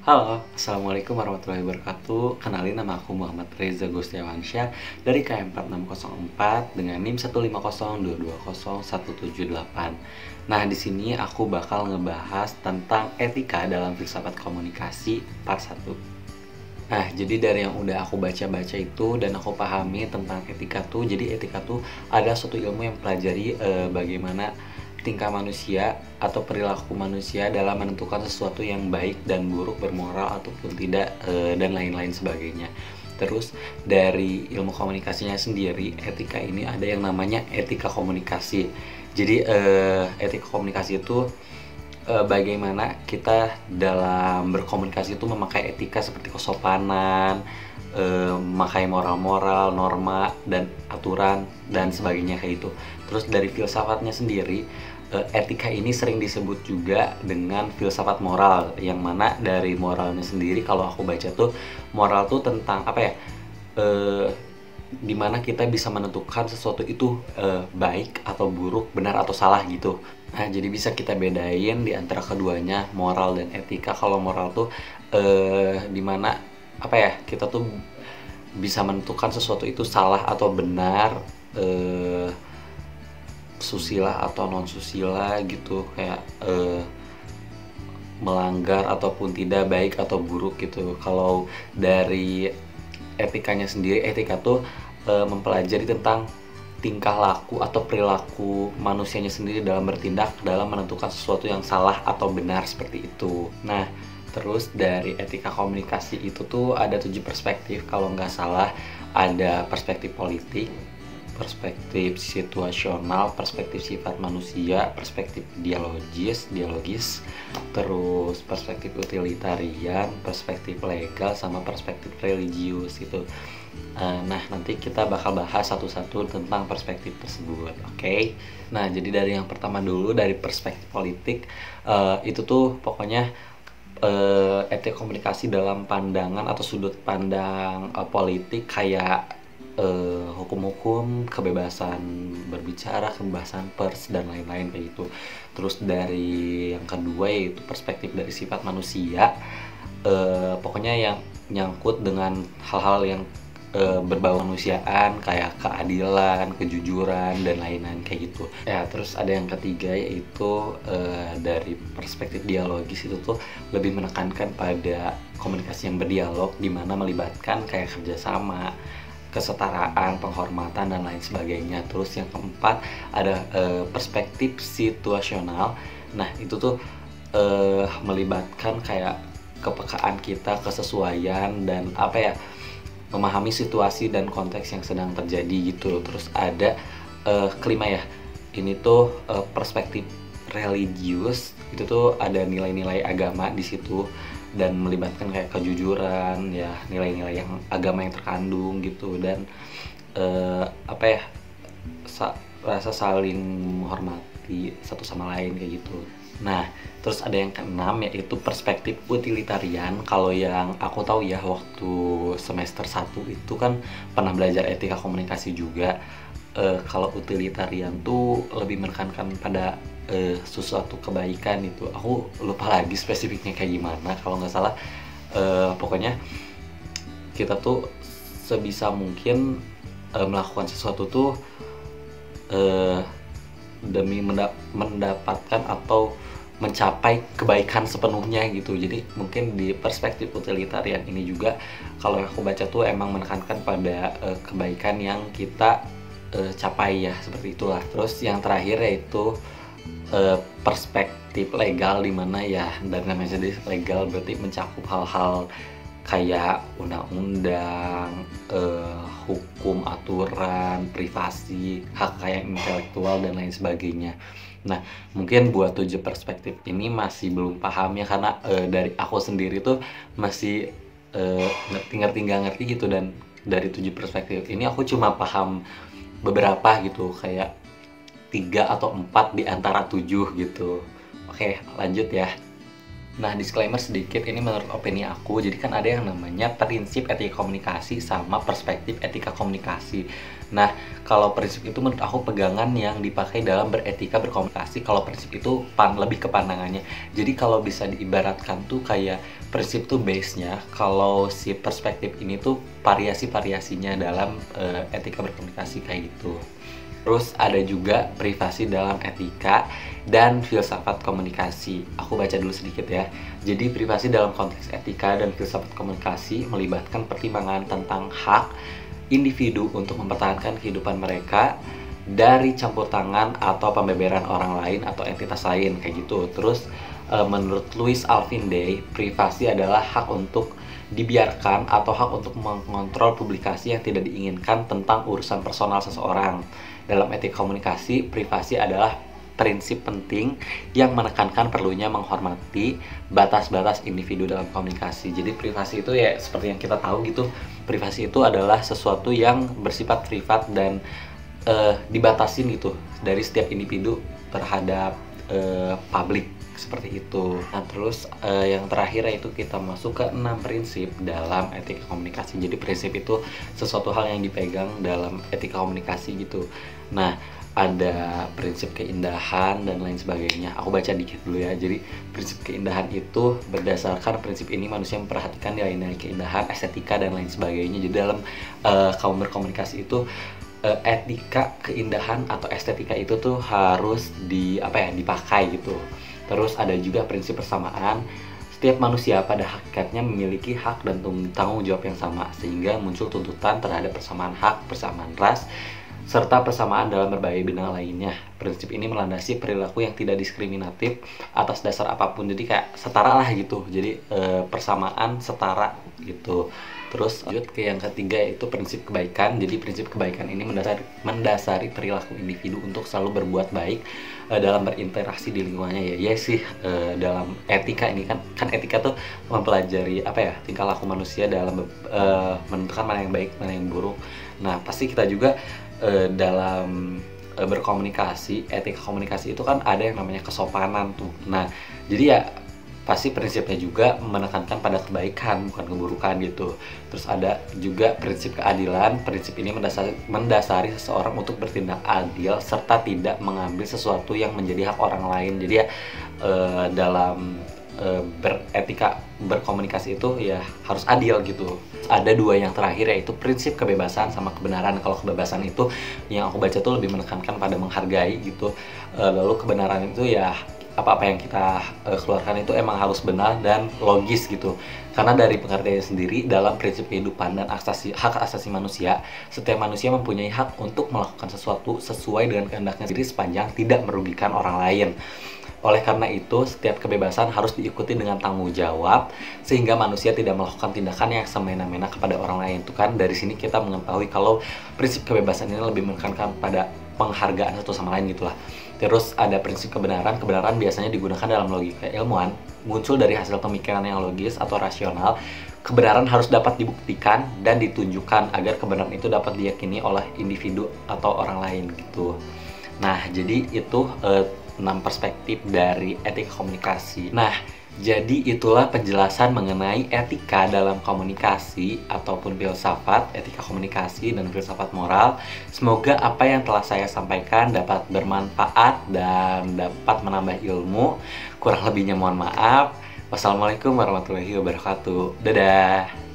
Halo, Assalamualaikum warahmatullahi wabarakatuh. Kenalin, nama aku Muhammad Reza Gustiawansyah dari KM 4604 dengan NIM 150220178. Nah, di sini aku bakal ngebahas tentang etika dalam filsafat komunikasi part 1. Nah, jadi dari yang udah aku baca-baca itu dan aku pahami tentang etika tuh, jadi etika tuh ada suatu ilmu yang pelajari bagaimana tingkah manusia atau perilaku manusia dalam menentukan sesuatu yang baik dan buruk, bermoral ataupun tidak, dan lain-lain sebagainya. Terus dari ilmu komunikasinya sendiri, etika ini ada yang namanya etika komunikasi. Jadi etika komunikasi itu bagaimana kita dalam berkomunikasi itu memakai etika seperti kesopanan, memakai moral-moral, norma, dan aturan, dan sebagainya kayak itu. Terus dari filsafatnya sendiri, etika ini sering disebut juga dengan filsafat moral, yang mana dari moralnya sendiri kalau aku baca tuh, moral tuh tentang apa ya, dimana kita bisa menentukan sesuatu itu baik atau buruk, benar atau salah gitu. Nah, jadi bisa kita bedain di antara keduanya, moral dan etika. Kalau moral tuh dimana apa ya, kita tuh bisa menentukan sesuatu itu salah atau benar, susila atau non susila gitu, kayak melanggar ataupun tidak, baik atau buruk gitu. Kalau dari etikanya sendiri, etika tuh mempelajari tentang tingkah laku atau perilaku manusianya sendiri dalam bertindak, dalam menentukan sesuatu yang salah atau benar, seperti itu. Nah, terus dari etika komunikasi itu tuh ada 7 perspektif kalau nggak salah. Ada perspektif politik, perspektif situasional, perspektif sifat manusia, perspektif dialogis, terus perspektif utilitarian, perspektif legal, sama perspektif religius gitu. Nah, nanti kita bakal bahas satu-satu tentang perspektif tersebut, oke? Nah, jadi dari yang pertama dulu, dari perspektif politik, itu tuh pokoknya etika komunikasi dalam pandangan atau sudut pandang politik, kayak hukum-hukum, kebebasan berbicara, kebebasan pers, dan lain-lain kayak gitu. Terus dari yang kedua yaitu perspektif dari sifat manusia, pokoknya yang nyangkut dengan hal-hal yang berbau kemanusiaan, kayak keadilan, kejujuran, dan lain-lain kayak gitu. Ya, terus ada yang ketiga yaitu dari perspektif dialogis, itu tuh lebih menekankan pada komunikasi yang berdialog, di mana melibatkan kayak kerjasama, kesetaraan, penghormatan, dan lain sebagainya. Terus yang keempat ada perspektif situasional. Nah, itu tuh melibatkan kayak kepekaan kita, kesesuaian, dan apa ya, memahami situasi dan konteks yang sedang terjadi gitu. Terus ada kelima ya, ini tuh perspektif religius. Itu tuh ada nilai-nilai agama di situ dan melibatkan kayak kejujuran ya, nilai-nilai yang agama yang terkandung gitu, dan apa ya, rasa saling menghormati satu sama lain kayak gitu. Nah, terus ada yang keenam yaitu perspektif utilitarian. Kalau yang aku tahu ya, waktu semester 1 itu kan pernah belajar etika komunikasi juga. Kalau utilitarian tuh lebih menekankan pada sesuatu kebaikan itu. Aku lupa lagi spesifiknya kayak gimana. Kalau nggak salah, pokoknya kita tuh sebisa mungkin melakukan sesuatu tuh demi mendapatkan atau mencapai kebaikan sepenuhnya gitu. Jadi mungkin di perspektif utilitarian ini juga, kalau aku baca tuh emang menekankan pada kebaikan yang kita capai ya, seperti itulah. Terus yang terakhir yaitu perspektif legal, dimana ya dari namanya sendiri legal berarti mencakup hal-hal kayak undang-undang, hukum, aturan, privasi, hak kekayaan intelektual, dan lain sebagainya. Nah, mungkin buat 7 perspektif ini masih belum paham ya, karena dari aku sendiri tuh masih ngerti gitu, dan dari 7 perspektif ini aku cuma paham beberapa gitu, kayak 3 atau 4 di antara 7 gitu. Oke, lanjut ya. Nah, disclaimer sedikit, ini menurut opini aku. Jadi kan ada yang namanya prinsip etika komunikasi sama perspektif etika komunikasi. Nah, kalau prinsip itu menurut aku pegangan yang dipakai dalam beretika berkomunikasi. Kalau prinsip itu lebih ke pandangannya. Jadi kalau bisa diibaratkan tuh kayak prinsip tuh base-nya kalau si perspektif ini tuh variasi-variasinya dalam etika berkomunikasi kayak gitu. Terus ada juga privasi dalam etika dan filsafat komunikasi. Aku baca dulu sedikit ya. Jadi privasi dalam konteks etika dan filsafat komunikasi melibatkan pertimbangan tentang hak individu untuk mempertahankan kehidupan mereka dari campur tangan atau pembeberan orang lain atau entitas lain kayak gitu. Terus menurut Louis Alvin Day, privasi adalah hak untuk dibiarkan atau hak untuk mengontrol publikasi yang tidak diinginkan tentang urusan personal seseorang. Dalam etika komunikasi, privasi adalah prinsip penting yang menekankan perlunya menghormati batas-batas individu dalam komunikasi. Jadi privasi itu ya seperti yang kita tahu gitu, privasi itu adalah sesuatu yang bersifat privat dan dibatasin gitu dari setiap individu terhadap publik seperti itu. Nah terus yang terakhir yaitu kita masuk ke 6 prinsip dalam etika komunikasi. Jadi prinsip itu sesuatu hal yang dipegang dalam etika komunikasi gitu. Nah ada prinsip keindahan dan lain sebagainya. Aku baca dikit dulu ya. Jadi prinsip keindahan itu berdasarkan prinsip ini manusia memperhatikan nilai-nilai keindahan, estetika dan lain sebagainya. Jadi dalam kaum berkomunikasi itu etika keindahan atau estetika itu tuh harus dipakai gitu. Terus ada juga prinsip persamaan. Setiap manusia pada hakikatnya memiliki hak dan tanggung jawab yang sama, sehingga muncul tuntutan terhadap persamaan hak, persamaan ras, serta persamaan dalam berbagai bidang lainnya. Prinsip ini melandasi perilaku yang tidak diskriminatif atas dasar apapun. Jadi kayak setara lah gitu. Jadi persamaan setara gitu. Terus lanjut ke yang ketiga yaitu prinsip kebaikan. Jadi prinsip kebaikan ini mendasari perilaku individu untuk selalu berbuat baik dalam berinteraksi di lingkungannya. Ya sih, dalam etika ini kan etika tuh mempelajari tingkah laku manusia dalam menentukan mana yang baik, mana yang buruk. Nah pasti kita juga dalam berkomunikasi, etika komunikasi itu kan ada yang namanya kesopanan tuh. Nah jadi ya pasti prinsipnya juga menekankan pada kebaikan bukan keburukan gitu. Terus ada juga prinsip keadilan. Prinsip ini mendasari seseorang untuk bertindak adil serta tidak mengambil sesuatu yang menjadi hak orang lain. Jadi ya dalam beretika berkomunikasi itu ya harus adil gitu. Ada dua yang terakhir yaitu prinsip kebebasan sama kebenaran. Kalau kebebasan itu yang aku baca tuh lebih menekankan pada menghargai gitu. Lalu kebenaran itu ya apa-apa yang kita keluarkan itu emang harus benar dan logis gitu. Karena dari pengertiannya sendiri dalam prinsip kehidupan dan hak asasi manusia, setiap manusia mempunyai hak untuk melakukan sesuatu sesuai dengan kehendaknya sendiri sepanjang tidak merugikan orang lain. Oleh karena itu, setiap kebebasan harus diikuti dengan tanggung jawab sehingga manusia tidak melakukan tindakan yang semena-mena kepada orang lain. Itu kan dari sini kita mengetahui kalau prinsip kebebasan ini lebih menekankan pada penghargaan satu sama lain gitulah. Terus ada prinsip kebenaran. Kebenaran biasanya digunakan dalam logika ilmuwan, muncul dari hasil pemikiran yang logis atau rasional. Kebenaran harus dapat dibuktikan dan ditunjukkan agar kebenaran itu dapat diyakini oleh individu atau orang lain gitu. Nah, jadi itu 6 perspektif dari etika komunikasi. Nah, jadi itulah penjelasan mengenai etika dalam komunikasi ataupun filsafat, etika komunikasi dan filsafat moral. Semoga apa yang telah saya sampaikan dapat bermanfaat dan dapat menambah ilmu. Kurang lebihnya mohon maaf. Wassalamualaikum warahmatullahi wabarakatuh. Dadah.